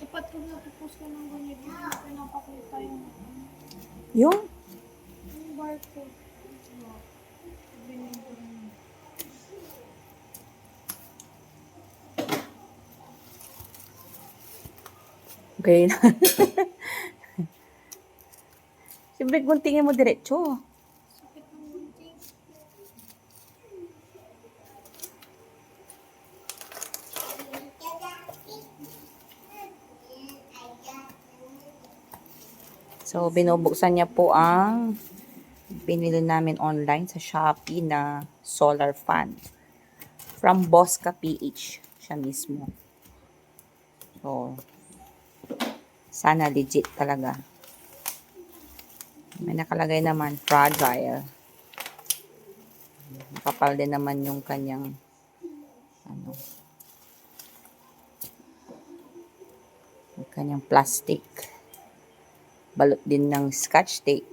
Dapat kung natapos ko ng ganito, pinapakita yung Yung? barcode. Binigyan mo. Okay na. Siyempre, guntingin mo diretso. Sakit ng gunting. So, binubuksan niya po ang binili namin online sa Shopee na solar fan. From Bosca PH. Siya mismo. So, sana legit talaga. May nakalagay naman, fragile. Kapal din naman yung kanyang ano, yung kanyang plastic. Balot din ng scotch tape.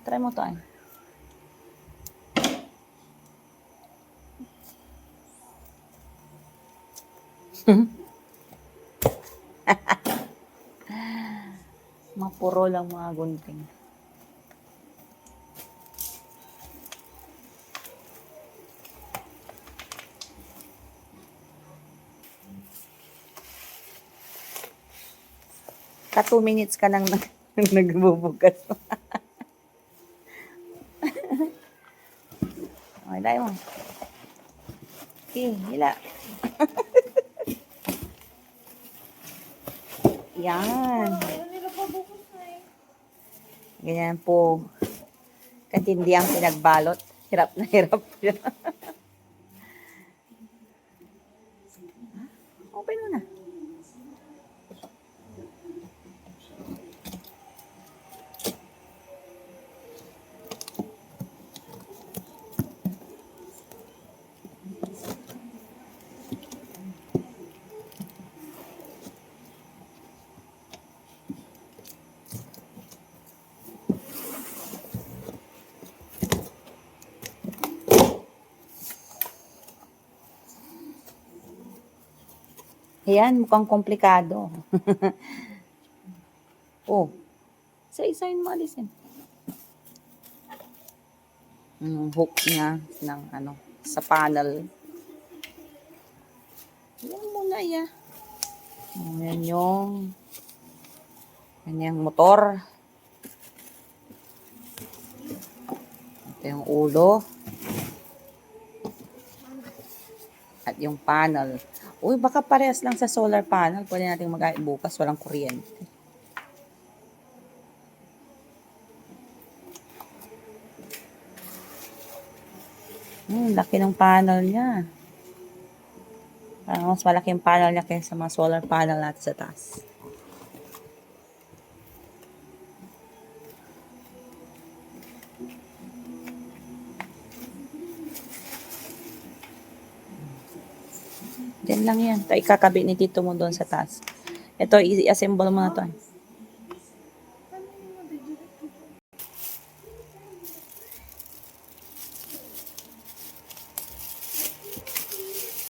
Try mo to ay. Mapuro lang mga gunting. Ka 2 minutes ka nang nagbubugas. Okay, dahil mo. Okay, hila. Yan. Ayaw nila pa bukas na eh. Ganyan po. Katindi ang pinagbalot. Hirap na hirap siya. Open mo na. Ayan, mukhang komplikado. Oh. Isa-isahin mo, alisin. Hook niya ng ano, sa panel. Ayan muna, ya. Ayan yung kanyang motor. Ito yung ulo. At yung panel. Uy, baka parehas lang sa solar panel. Pwede natin mag-ayos bukas. Walang kuryente. Laki ng panel niya. Parang mas malaki yung panel niya kaysa mga solar panel natin sa taas. Diyan lang yan. Ito ikakabit ni tito mo doon sa taas. Ito, i-assemble mo na to.